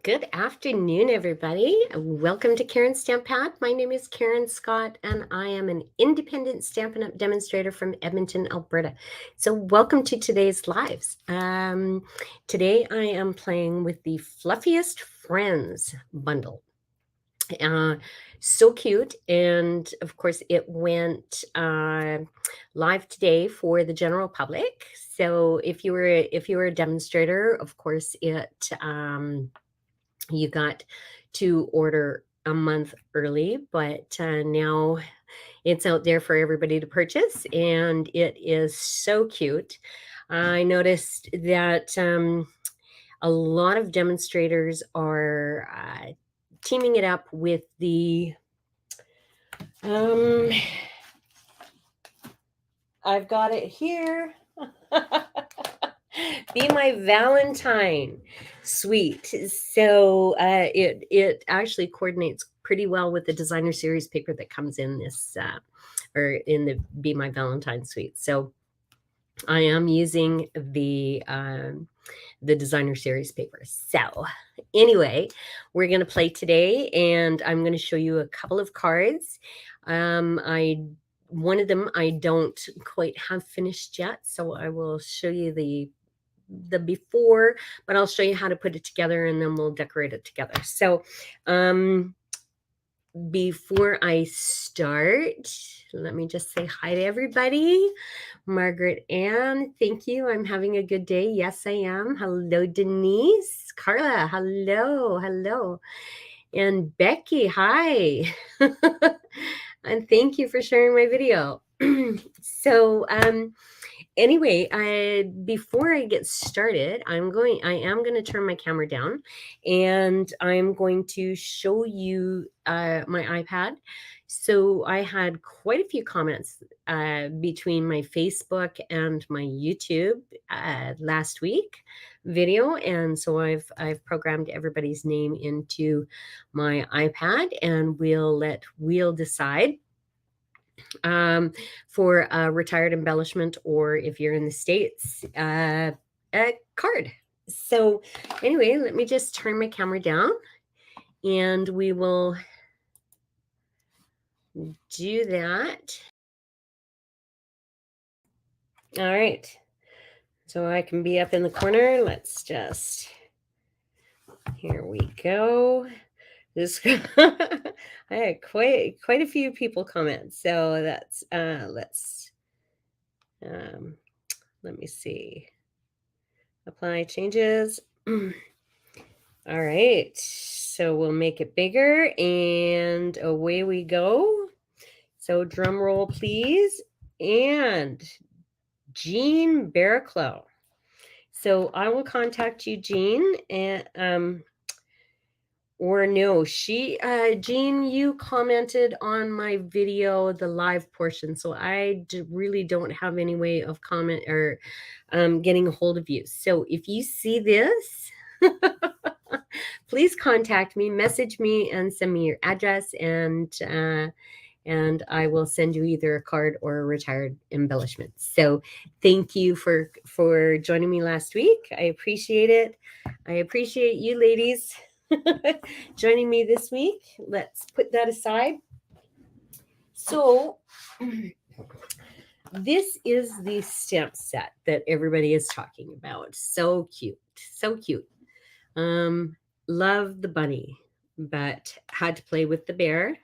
Good afternoon, everybody. Welcome to Karen's Stamppad. My name is Karen Scott, and I am an independent Stampin' Up! Demonstrator from Edmonton, Alberta. So welcome to today's lives. Today I am playing with the Fluffiest Friends Bundle. So cute, and of course it went live today for the general public. So if you were a demonstrator, of course you got to order a month early, but now it's out there for everybody to purchase, and it is so cute. I noticed that a lot of demonstrators are teaming it up with the I've got it here. Be My Valentine suite. So it actually coordinates pretty well with the designer series paper that comes in this or in the Be My Valentine suite. So I am using the designer series paper. So anyway, we're going to play today, and I'm going to show you a couple of cards. One of them I don't quite have finished yet, so I will show you the before, but I'll show you how to put it together, and then we'll decorate it together. So before I start, let me just say hi to everybody. Margaret Ann, thank you. I'm having a good day. Yes, I am. Hello, Denise. Carla, hello. And Becky, hi. And thank you for sharing my video. So anyway, before I get started, I am going to turn my camera down, and I'm going to show you my iPad. So I had quite a few comments between my Facebook and my YouTube last week video, and so I've programmed everybody's name into my iPad, and we'll decide for a retired embellishment, or if you're in the States, a card. So anyway, let me just turn my camera down, and we will do that. All right. So I can be up in the corner. Let's just, here we go. This I had quite a few people comment. So that's let's let me see. Apply changes. All right. So we'll make it bigger, and away we go. So drum roll, please. And Jean Barraclough. So I will contact you, Jean, and or no, Jean, you commented on my video, the live portion, so I really don't have any way of comment or getting a hold of you. So if you see this, please contact me, message me, and send me your address, and I will send you either a card or a retired embellishment. So thank you for joining me last week. I appreciate it. I appreciate you ladies joining me this week. Let's put that aside. So this is the stamp set that everybody is talking about. So cute. Love the bunny, but had to play with the bear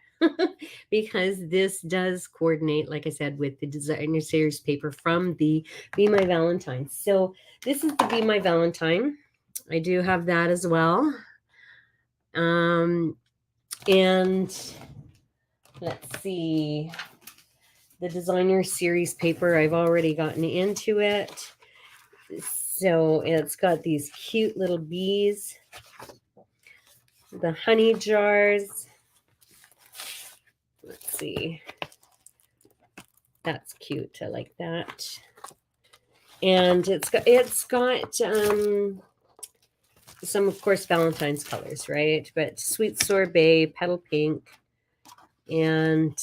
because this does coordinate, like I said, with the designer series paper from the Be My Valentine. So this is the Be My Valentine. I do have that as well. And let's see, the designer series paper, I've already gotten into it. So it's got these cute little bees, the honey jars. Let's see. That's cute. I like that. And it's got some, of course, Valentine's colors, right? But Sweet Sorbet, Petal Pink, and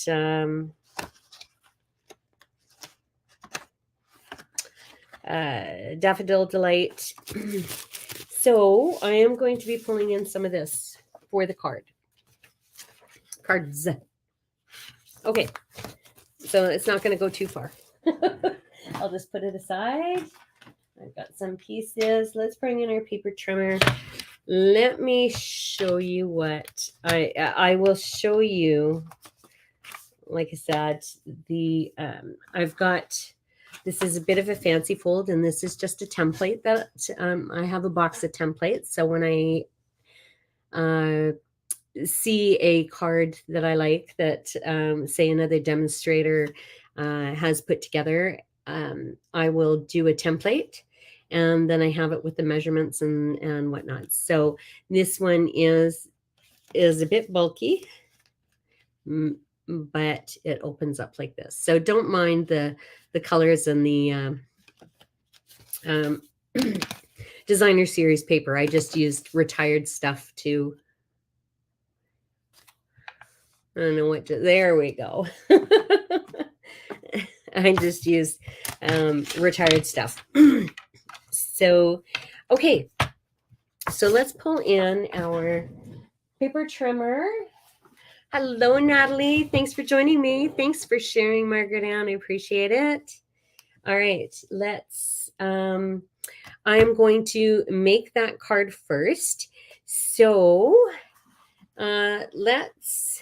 Daffodil Delight. So I am going to be pulling in some of this for the cards. Okay, so it's not going to go too far. I'll just put it aside. I've got some pieces. Let's bring in our paper trimmer. Let me show you what I will show you. Like I said, I've got, this is a bit of a fancy fold, and this is just a template that I have a box of templates. So when I see a card that I like that say another demonstrator has put together, I will do a template, and then I have it with the measurements and whatnot. So this one is a bit bulky, but it opens up like this. So don't mind the colors and the designer series paper. I just used retired stuff to, I don't know what to, there we go. I just used retired stuff. So, okay. So let's pull in our paper trimmer. Hello, Natalie. Thanks for joining me. Thanks for sharing, Margaret Ann. I appreciate it. All right, let's, I'm going to make that card first. So let's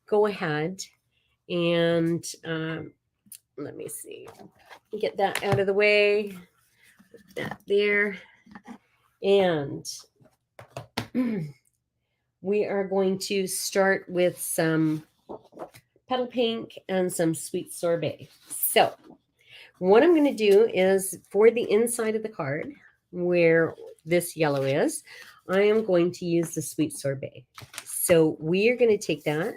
go ahead and let me see, get that out of the way, put that there, and we are going to start with some petal pink and some sweet sorbet. So what I'm going to do is, for the inside of the card where this yellow is, I am going to use the sweet sorbet. So we are going to take that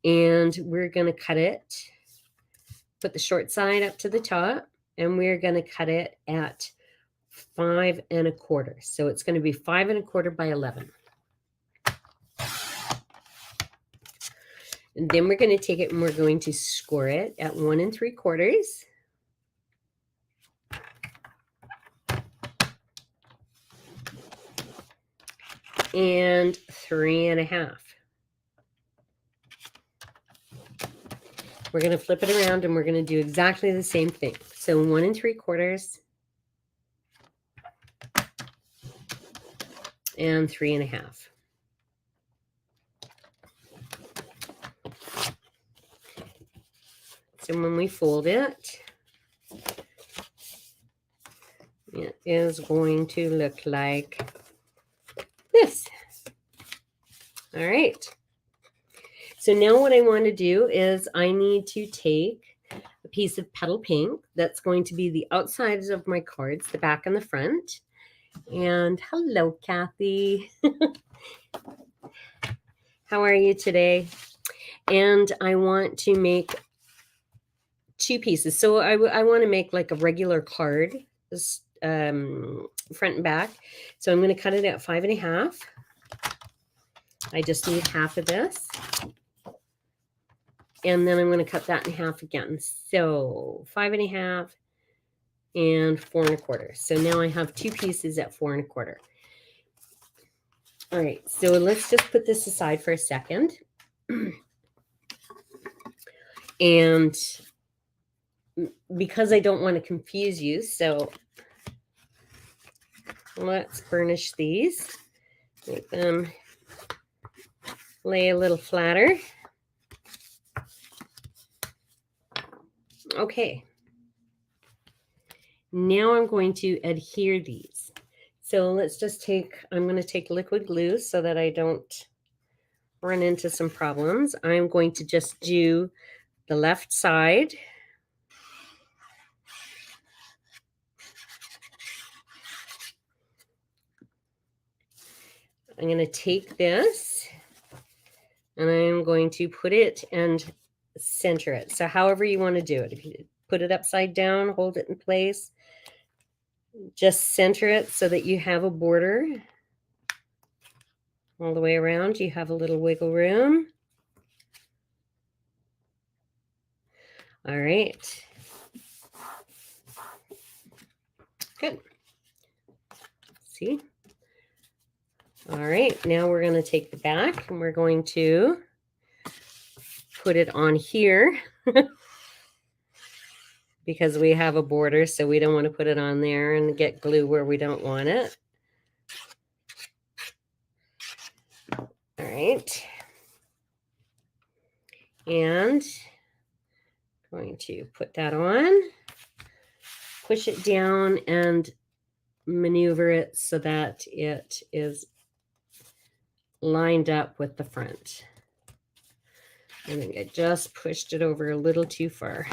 and we're going to cut it, put the short side up to the top, and we're going to cut it at 5 1/4. So it's going to be 5 1/4 by 11. And then we're going to take it and we're going to score it at 1 3/4. And 3 1/2. We're going to flip it around and we're going to do exactly the same thing. So 1 3/4 and 3 1/2. So when we fold it, it is going to look like this. All right. So now what I want to do is I need to take a piece of petal pink that's going to be the outsides of my cards, the back and the front. And hello, Kathy. How are you today? And I want to make 2 pieces. So I want to make like a regular card, front and back. So I'm going to cut it at 5 1/2. I just need half of this. And then I'm going to cut that in half again. So 5 1/2 and 4 1/4. So now I have 2 pieces at 4 1/4. All right, so let's just put this aside for a second. And because I don't want to confuse you, so let's burnish these. Make them lay a little flatter. Okay. Now I'm going to adhere these. So let's just take, I'm going to take liquid glue so that I don't run into some problems. I'm going to just do the left side. I'm going to take this and I'm going to put it and center it. So however you want to do it. If you put it upside down, hold it in place, just center it so that you have a border all the way around. You have a little wiggle room. All right. Good. See? All right, now we're going to take the back and we're going to put it on here because we have a border, so we don't want to put it on there and get glue where we don't want it. All right. And I'm going to put that on, push it down and maneuver it so that it is lined up with the front. I think I just pushed it over a little too far.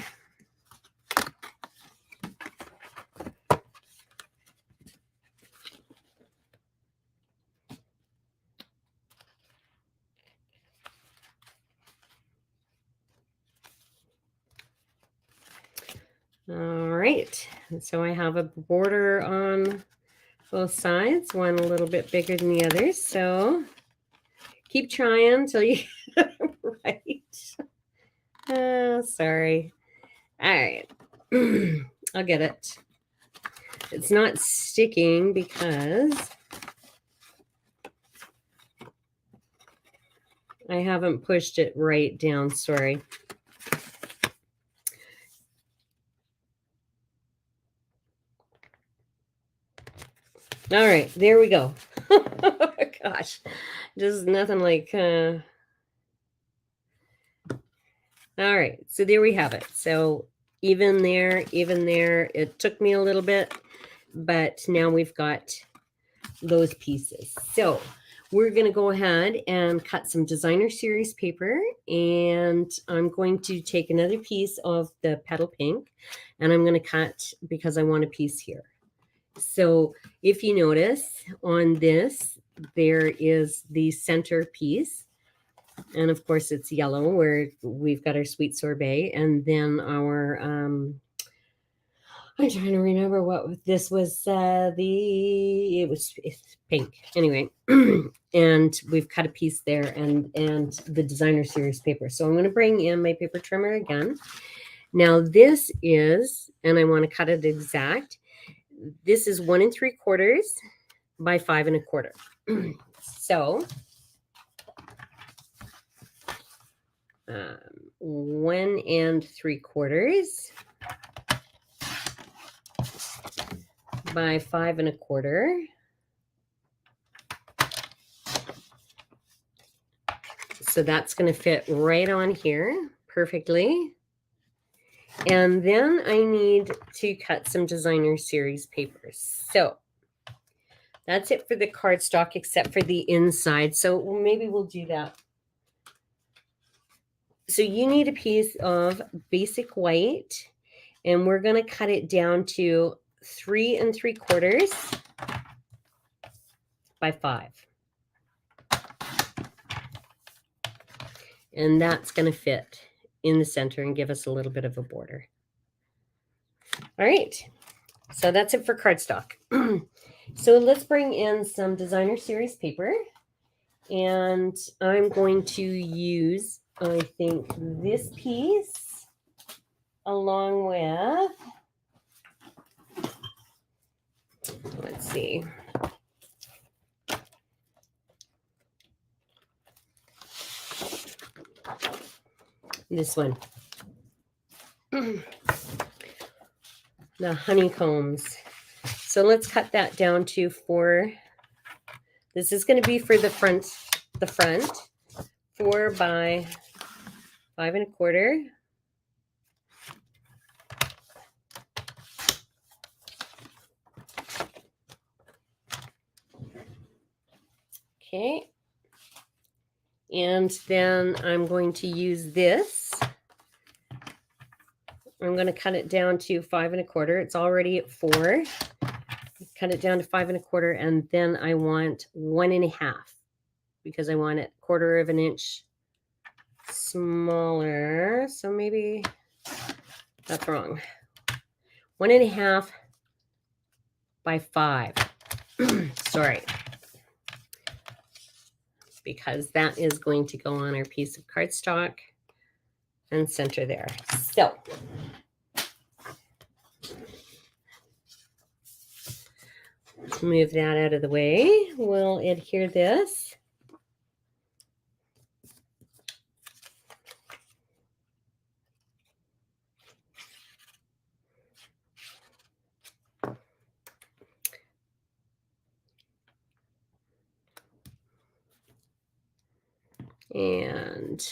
All right, and so I have a border on both sides, one a little bit bigger than the other, so keep trying until you get it right. Sorry. All right, I'll get it. It's not sticking because I haven't pushed it right down, sorry. All right, there we go. Gosh, just nothing like... All right, so there we have it. So even there. It took me a little bit, but now we've got those pieces. So we're going to go ahead and cut some designer series paper, and I'm going to take another piece of the petal pink, and I'm going to cut because I want a piece here. So if you notice on this, there is the center piece. And of course it's yellow where we've got our sweet sorbet. And then our, I'm trying to remember what this was, it's pink. Anyway, and we've cut a piece there and the designer series paper. So I'm going to bring in my paper trimmer again. Now this is, and I want to cut it exact. This is 1 3/4 by 5 1/4. So 1 3/4 by 5 1/4. So that's going to fit right on here perfectly. And then I need to cut some designer series papers. So that's it for the cardstock, except for the inside. So maybe we'll do that. So you need a piece of basic white, and we're going to cut it down to 3 3/4 by 5. And that's going to fit in the center and give us a little bit of a border. All right, so that's it for cardstock. So let's bring in some designer series paper, and I'm going to use, I think, this piece along with, let's see, this one. The honeycombs. So let's cut that down to 4. This is going to be for the front, 4 by 5 1/4. Okay. And then I'm going to use this. I'm going to cut it down to 5 1/4. It's already at 4. Cut it down to 5 1/4, and then I want 1 1/2 because I want it 1/4 of an inch smaller. So maybe that's wrong. 1 1/2 by 5. Sorry. Because that is going to go on our piece of cardstock and center there. So move that out of the way. We'll adhere this. And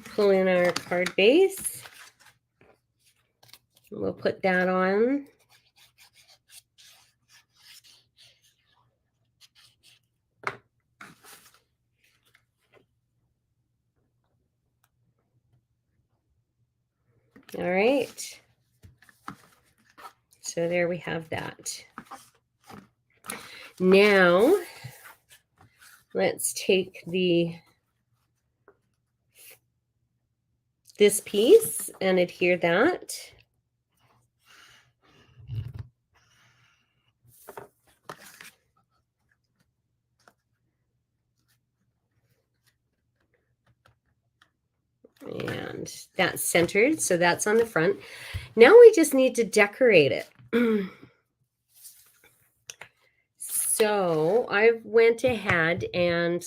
pull in our card base. We'll put that on. All right. So there we have that. Now, let's take this piece and adhere that. And that's centered, so that's on the front. Now we just need to decorate it. So I went ahead and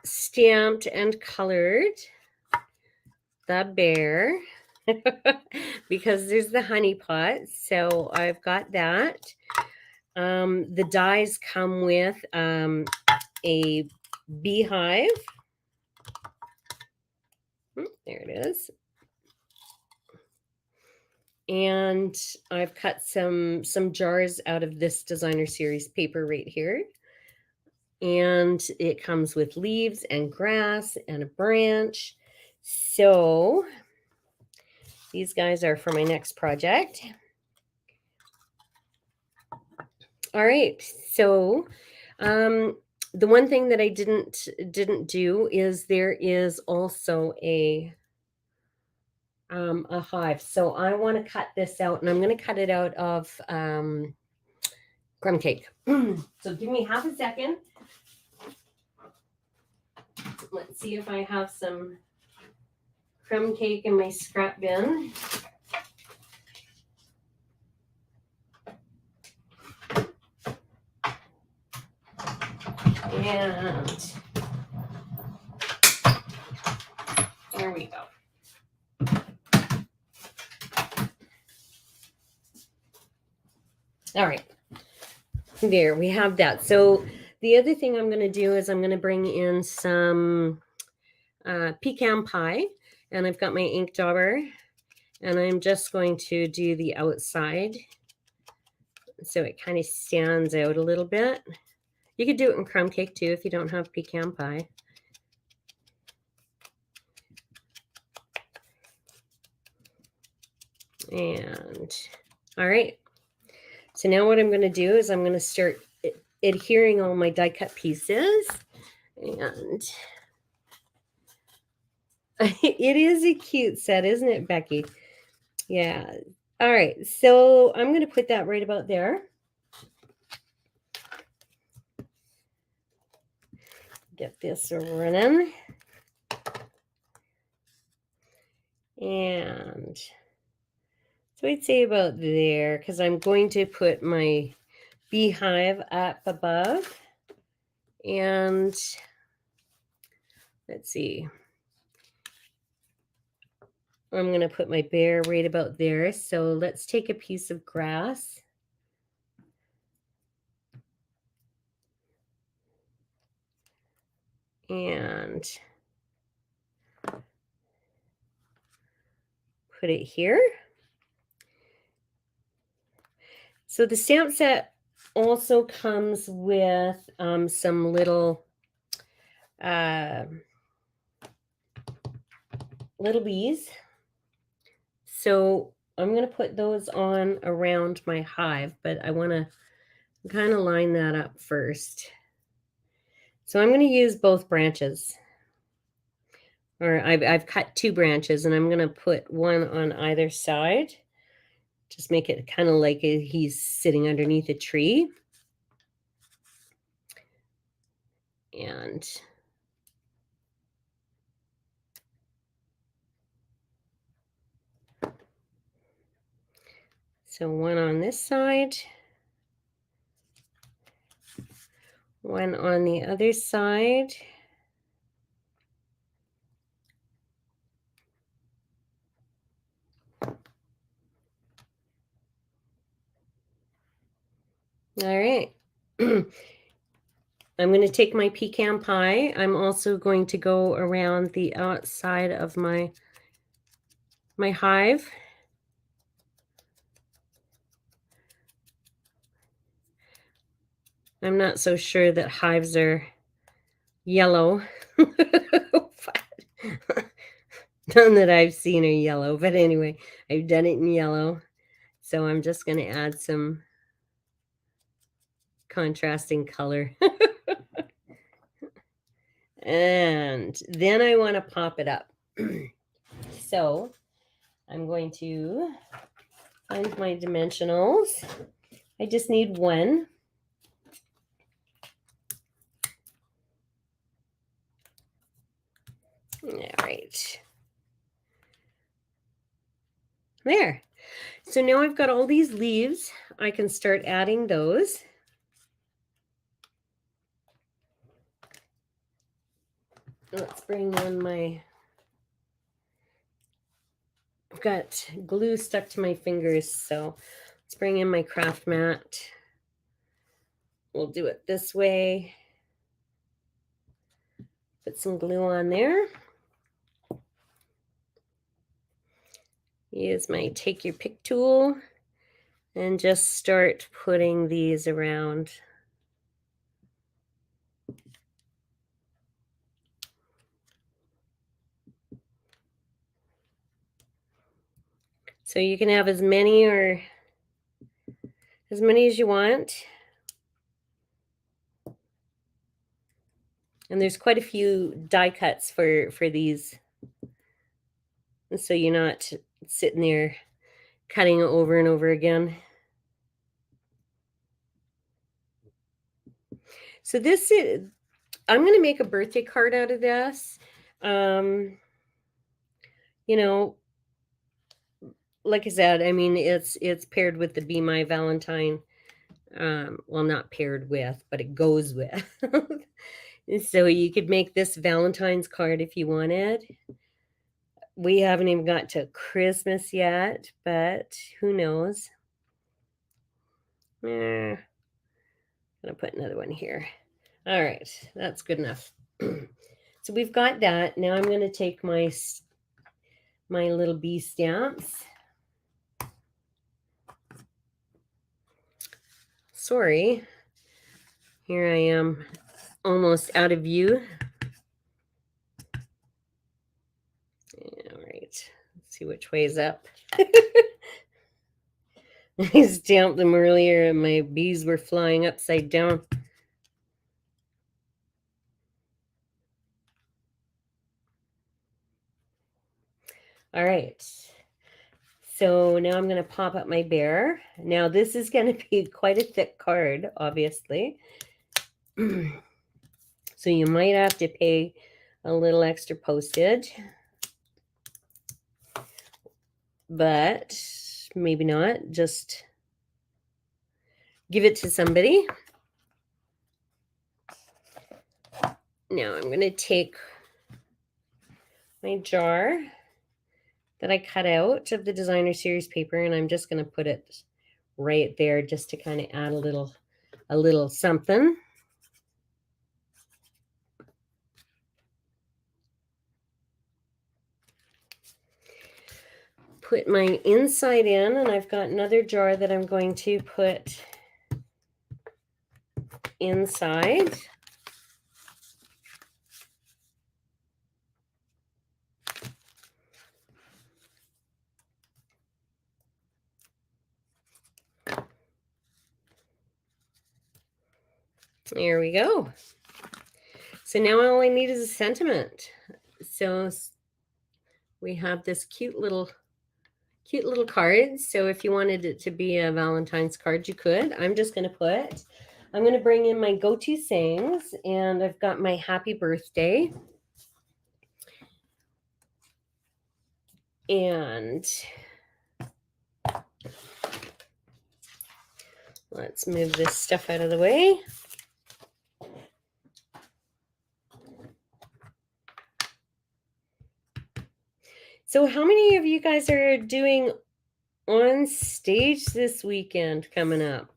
stamped and colored the bear because there's the honey pot. So I've got that. The dies come with a beehive. There it is. And I've cut some jars out of this designer series paper right here. And it comes with leaves and grass and a branch. So these guys are for my next project. All right. So the one thing that I didn't do is there is also a hive. So I want to cut this out, and I'm going to cut it out of crumb cake. So give me half a second. Let's see if I have some crumb cake in my scrap bin. And there we go. All right, there we have that. So the other thing I'm going to do is I'm going to bring in some pecan pie, and I've got my ink dauber, and I'm just going to do the outside so it kind of stands out a little bit. You could do it in crumb cake too if you don't have pecan pie. And all right, so now what I'm going to do is I'm going to start adhering all my die cut pieces. And it is a cute set, isn't it, Becky? Yeah. All right, so I'm going to put that right about there. Get this running. And so I'd say about there, because I'm going to put my beehive up above. And let's see. I'm going to put my bear right about there. So let's take a piece of grass. And put it here. So the stamp set also comes with some little bees. So I'm going to put those on around my hive, but I want to kind of line that up first. So I'm going to use both branches. Or I've cut 2 branches, and I'm going to put one on either side. Just make it kind of like he's sitting underneath a tree. And So one on this side, one on the other side. All right. I'm going to take my pecan pie. I'm also going to go around the outside of my hive. I'm not so sure that hives are yellow. None that I've seen are yellow, but anyway, I've done it in yellow. So I'm just going to add some contrasting color. And then I want to pop it up. So I'm going to find my dimensionals. I just need one. All right. There. So now I've got all these leaves. I can start adding those. Let's bring in my... I've got glue stuck to my fingers, so let's bring in my craft mat. We'll do it this way. Put some glue on there. Use my take your pick tool and just start putting these around. So you can have as many as you want. And there's quite a few die cuts for these. And so you're not sitting there cutting over and over again. So this is, I'm going to make a birthday card out of this. You know, like I said, I mean, it's paired with the Be My Valentine. Well, not paired with, but it goes with. So you could make this Valentine's card if you wanted. We haven't even got to Christmas yet, but who knows? I'm gonna put another one here. All right, that's good enough. So we've got that. Now I'm gonna take my little bee stamps. Sorry, here I am, almost out of view. All right, let's see which way is up. I stamped them earlier and my bees were flying upside down. All right. So now I'm going to pop up my bear. Now this is going to be quite a thick card, obviously. So you might have to pay a little extra postage. But maybe not. Just give it to somebody. Now I'm going to take my jar that I cut out of the designer series paper, and I'm just going to put it right there just to kind of add a little something. Put my inside in, and I've got another jar that I'm going to put inside. There we go. So now all I need is a sentiment. So we have this cute little card. So if you wanted it to be a Valentine's card, you could. I'm going to bring in my go-to sayings, and I've got my happy birthday. And Let's move this stuff out of the way. So how many of you guys are doing on stage this weekend coming up?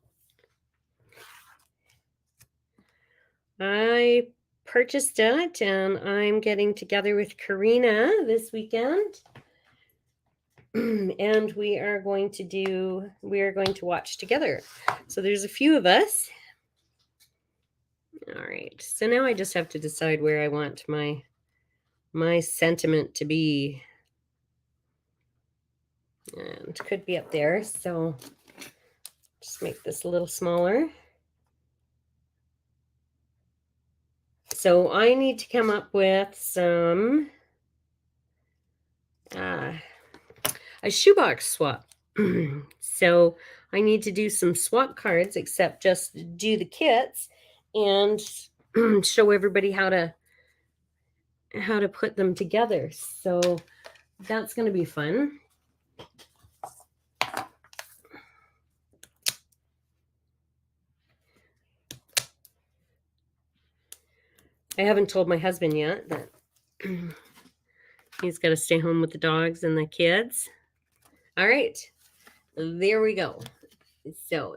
I purchased it and I'm getting together with Karina this weekend. And we are going to watch together. So there's a few of us. All right. So now I just have to decide where I want my sentiment to be. And it could be up there. So just make this a little smaller. So I need to come up with some a shoebox swap. So I need to do some swap cards, except just do the kits and show everybody how to put them together. So that's going to be fun. I haven't told my husband yet that he's got to stay home with the dogs and the kids. All right, there we go. So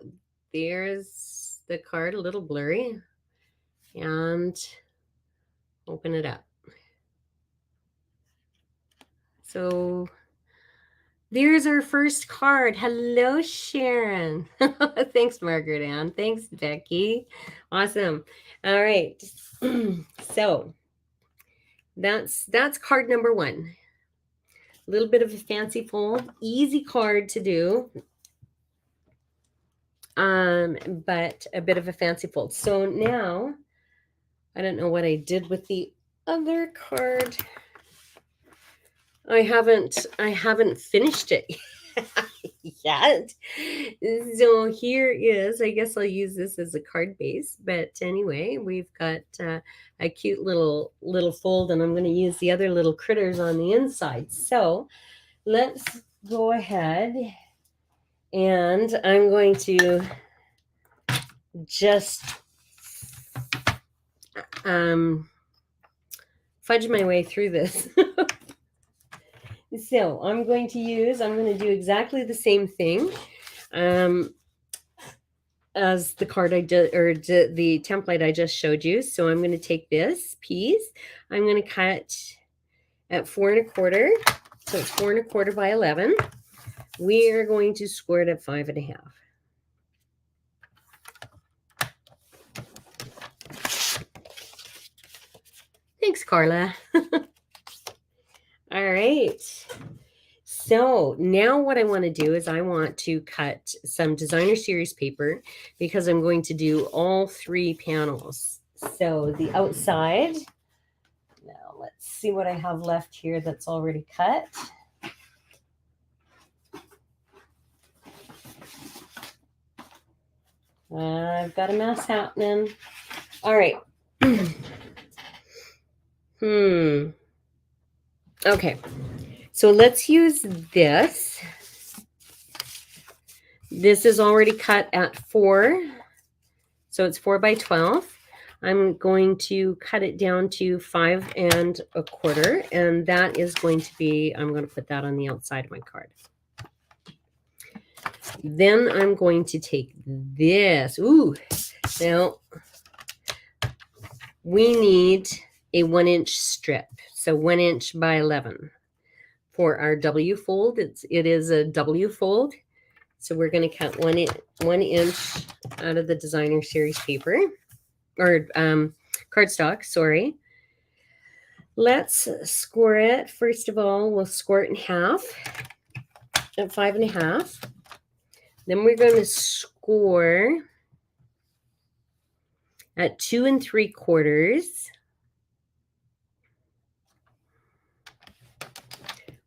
there's the card, a little blurry, and open it up. So there's our first card. Hello, Sharon. Thanks, Margaret Ann. Thanks, Becky. Awesome. All right. So that's card number 1. A little bit of a fancy fold, easy card to do, but a bit of a fancy fold. So now I don't know what I did with the other card. I haven't finished it yet. So here is, I guess I'll use this as a card base, but anyway, we've got a cute little fold, and I'm going to use the other little critters on the inside. So let's go ahead, and I'm going to just fudge my way through this. So I'm going to do exactly the same thing as the card the template I just showed you. So I'm going to take this piece, I'm going to cut at 4 1/4. So it's 4 1/4 by 11. We are going to score it at 5 1/2. Thanks, Carla. All right. So now what I want to do is I want to cut some designer series paper, because I'm going to do all 3 panels. So the outside, now let's see what I have left here that's already cut. I've got a mess happening. All right. Okay. So let's use this. This is already cut at 4. So it's 4 by 12. I'm going to cut it down to 5 1/4. And that is going to be, I'm going to put that on the outside of my card. Then I'm going to take this. Ooh, now we need a 1-inch strip. So 1 inch by 11 for our W fold. It is a W fold. So we're going to cut 1 inch out of the designer series paper, or cardstock, sorry. Let's score it. First of all, we'll score it in half at 5 1/2. Then we're going to score at 2 3/4.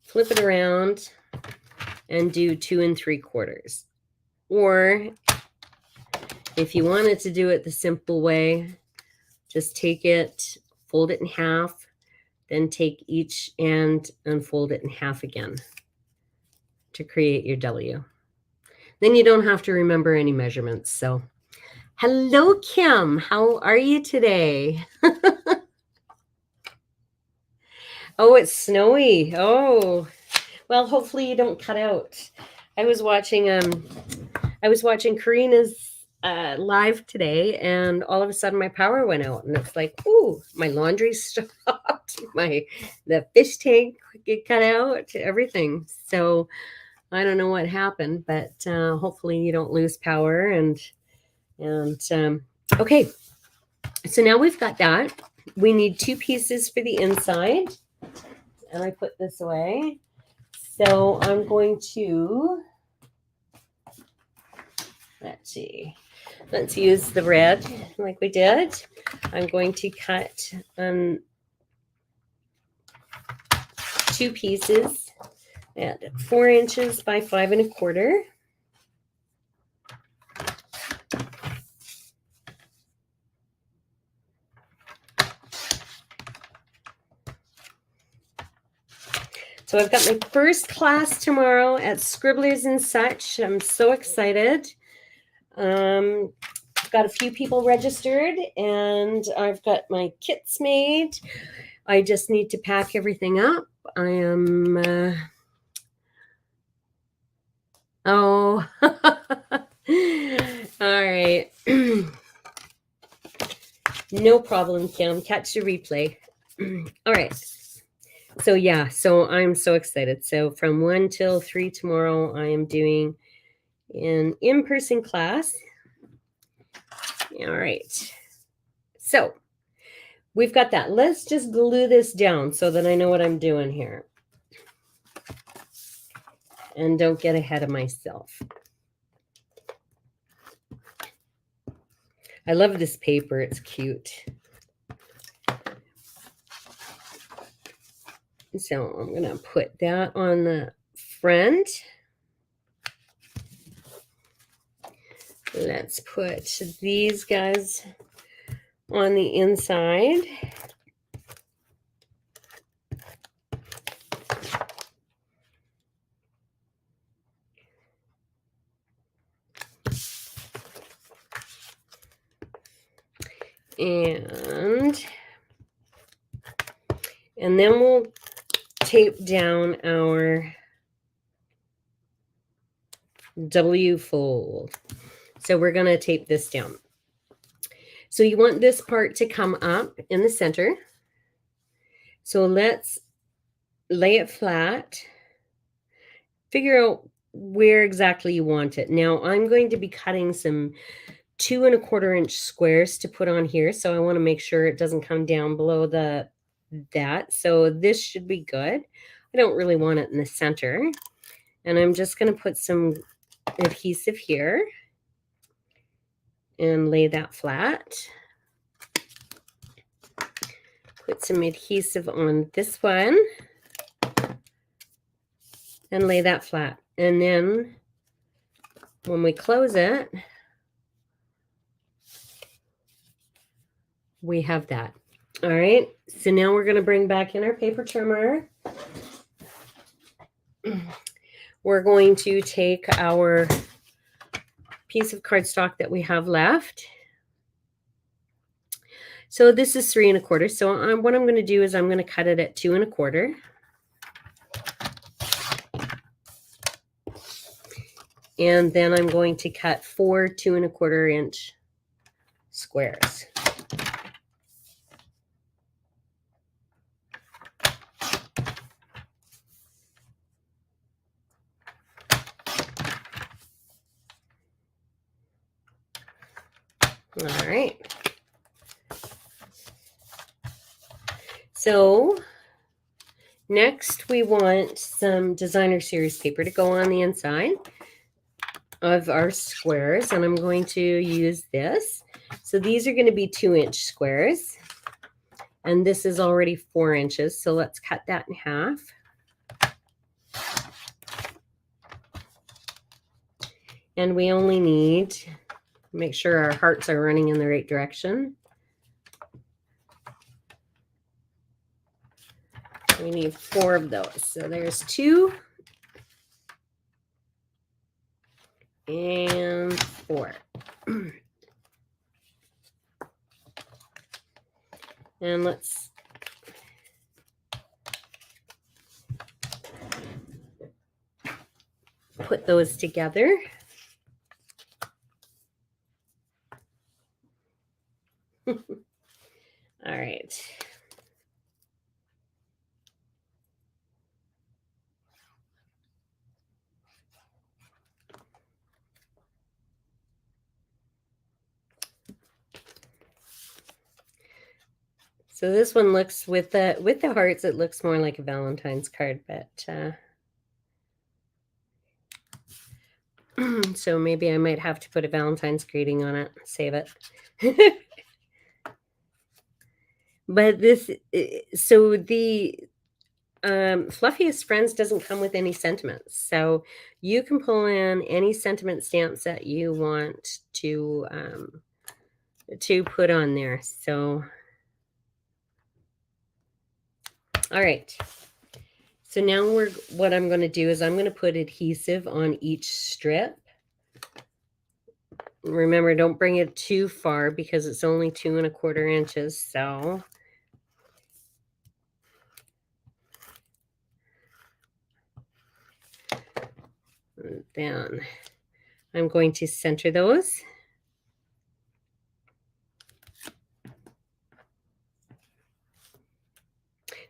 Flip it around and do 2 3/4. Or if you wanted to do it the simple way, just take it, fold it in half, then take each end and fold it in half again to create your W. Then you don't have to remember any measurements. So, hello, Kim. How are you today? Oh, it's snowy. Oh, well, hopefully you don't cut out. I was watching Karina's live today, and all of a sudden my power went out, and it's like, ooh, my laundry stopped, the fish tank get cut out, everything. So I don't know what happened, but hopefully you don't lose power. And okay, so now we've got that. We need 2 pieces for the inside, and I put this away. So I'm going to, let's use the red like we did. I'm going to cut 2 pieces at 4 inches by 5 1/4. So I've got my first class tomorrow at Scribblers and Such. I'm so excited. I've got a few people registered, and I've got my kits made. I just need to pack everything up. I am oh all right. No problem, Kim. Catch the replay. All right. So yeah, so I'm so excited. So from 1 till 3 tomorrow, I am doing an in-person class. All right. So we've got that. Let's just glue this down so that I know what I'm doing here. And don't get ahead of myself. I love this paper. It's cute. So I'm going to put that on the front. Let's put these guys on the inside. And then we'll tape down our W fold. So we're going to tape this down. So you want this part to come up in the center. So let's lay it flat. Figure out where exactly you want it. Now I'm going to be cutting some 2 1/4 inch squares to put on here. So I want to make sure it doesn't come down below that. So this should be good. I don't really want it in the center. And I'm just going to put some adhesive here and lay that flat. Put some adhesive on this one and lay that flat. And then when we close it, we have that. All right, so now we're going to bring back in our paper trimmer. We're going to take our piece of cardstock that we have left. So this is 3 1/4. So what I'm going to do is I'm going to cut it at 2 1/4. And then I'm going to cut 4 2 1/4 inch squares. All right. So next we want some designer series paper to go on the inside of our squares, and I'm going to use this. So these are going to be 2 inch squares, and this is already 4 inches. So let's cut that in half. And we only need to make sure our hearts are running in the right direction. We need 4 of those. So there's 2. and 4. And let's put those together. All right. So this one looks with the hearts, it looks more like a Valentine's card, but so maybe I might have to put a Valentine's greeting on it, save it. But this, so the Fluffiest Friends doesn't come with any sentiments. So you can pull in any sentiment stamps that you want to put on there. So, all right. So now what I'm going to do is I'm going to put adhesive on each strip. Remember, don't bring it too far because it's only 2 1/4 inches. So then I'm going to center those.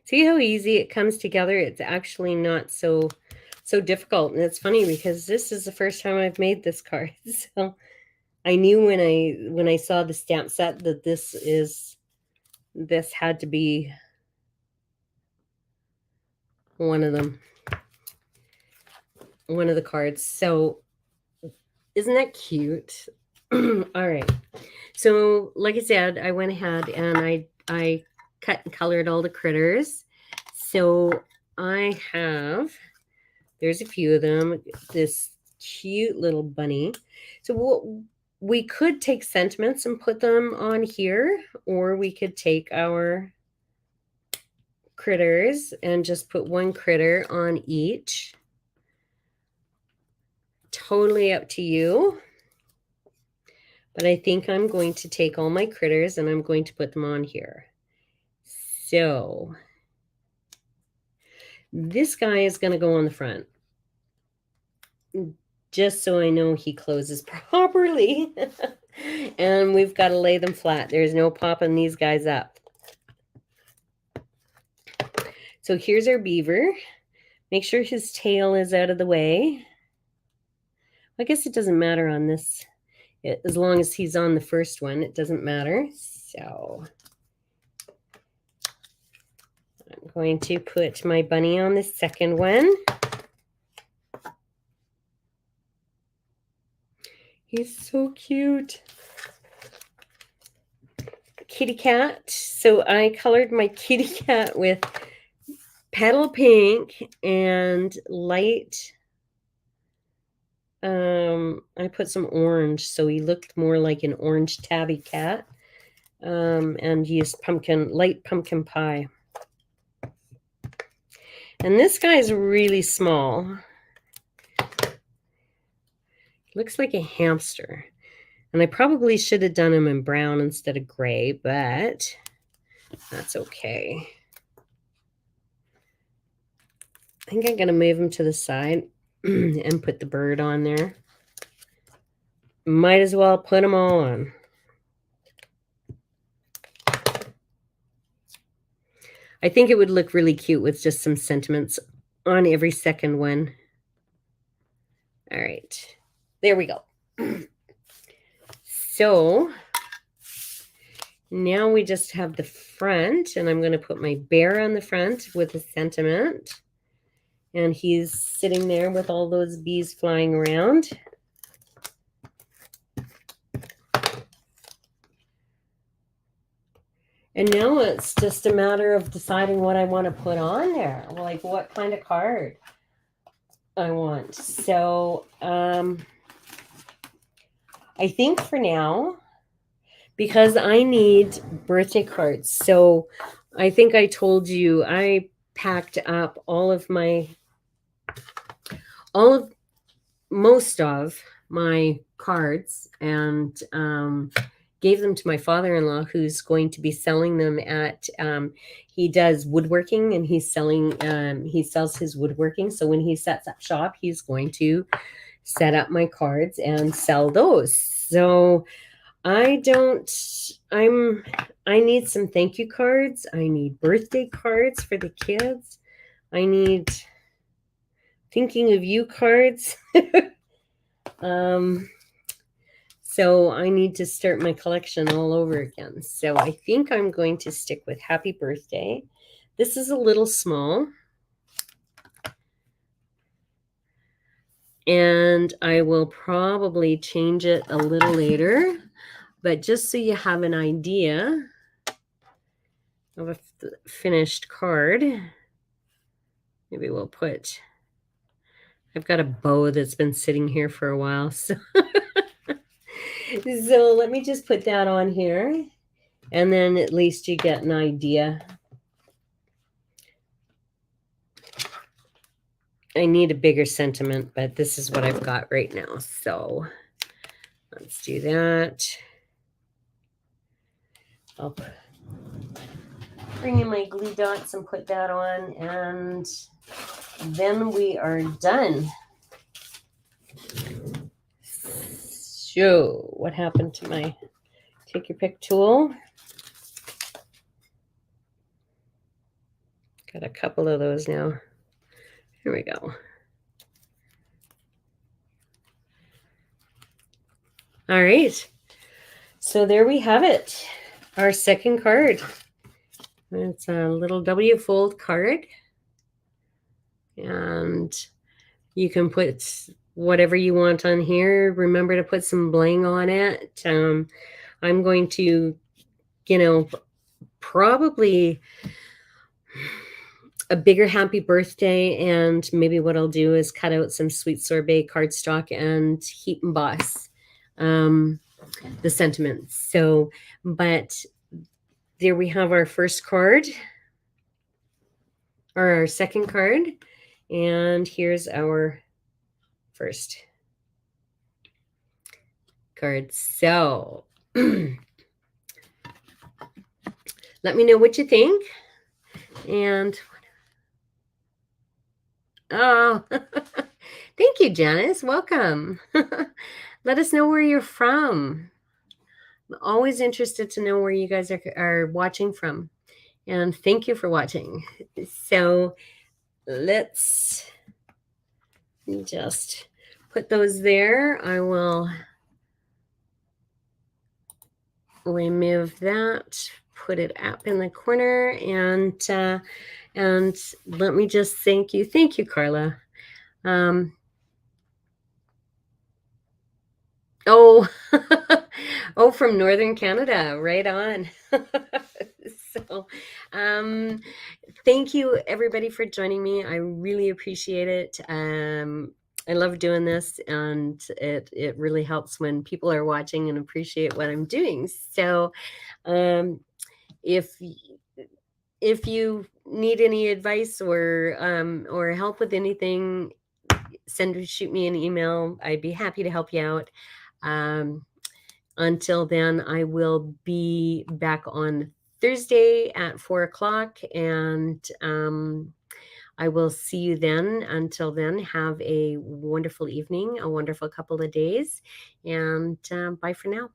See how easy it comes together? It's actually not so difficult. And it's funny because this is the first time I've made this card. So I knew when I saw the stamp set that this had to be one of them. One of the cards. So isn't that cute? All right. So like I said, I went ahead and I cut and colored all the critters. So I have, there's a few of them, this cute little bunny. So we could take sentiments and put them on here, or we could take our critters and just put one critter on each. Totally up to you. But I think I'm going to take all my critters and I'm going to put them on here. So this guy is going to go on the front. Just so I know he closes properly. And we've got to lay them flat. There's no popping these guys up. So here's our beaver. Make sure his tail is out of the way. I guess it doesn't matter on this. As long as he's on the first one, it doesn't matter. So I'm going to put my bunny on the second one. He's so cute. Kitty cat. So I colored my kitty cat with petal pink and light. I put some orange, so he looked more like an orange tabby cat. And used light pumpkin pie. And this guy is really small. Looks like a hamster. And I probably should have done him in brown instead of gray, but that's okay. I think I'm going to move him to the side and put the bird on there. Might as well put them all on. I think it would look really cute with just some sentiments on every second one. All right. There we go. So now we just have the front, and I'm going to put my bear on the front with a sentiment. And he's sitting there with all those bees flying around. And now it's just a matter of deciding what I want to put on there, like what kind of card I want. So I think for now, because I need birthday cards, so I think I told you I packed up most of my cards and gave them to my father-in-law, who's going to be selling them at he does woodworking, and he sells his woodworking. So when he sets up shop, he's going to set up my cards and sell those. So I need some thank you cards. I need birthday cards for the kids. I need thinking of you cards. So I need to start my collection all over again. So I think I'm going to stick with happy birthday. This is a little small. And I will probably change it a little later. But just so you have an idea of a finished card, maybe we'll put, I've got a bow that's been sitting here for a while. So, so let me just put that on here. And then at least you get an idea. I need a bigger sentiment, but this is what I've got right now. So let's do that. I'll bring in my glue dots and put that on, and then we are done. So what happened to my take your pick tool? Got a couple of those now. Here we go. All right. So there we have it. Our second card. It's a little W fold card. And you can put whatever you want on here. Remember to put some bling on it. I'm going to, probably a bigger happy birthday, and maybe what I'll do is cut out some sweet sorbet cardstock and heat emboss the sentiments. So, but there we have our first card, or our second card, and here's our first card. So let me know what you think. And oh, thank you, Janice. Welcome. Let us know where you're from. I'm always interested to know where you guys are watching from. And thank you for watching. So let's just put those there. I will remove that, put it up in the corner, and let me just thank you. Thank you, Carla. Oh, from Northern Canada, right on. So, thank you everybody for joining me. I really appreciate it. I love doing this, and it really helps when people are watching and appreciate what I'm doing. So, if you need any advice or help with anything, shoot me an email. I'd be happy to help you out. Until then, I will be back on Thursday at 4:00, and I will see you then. Until then, have a wonderful evening, a wonderful couple of days, and bye for now.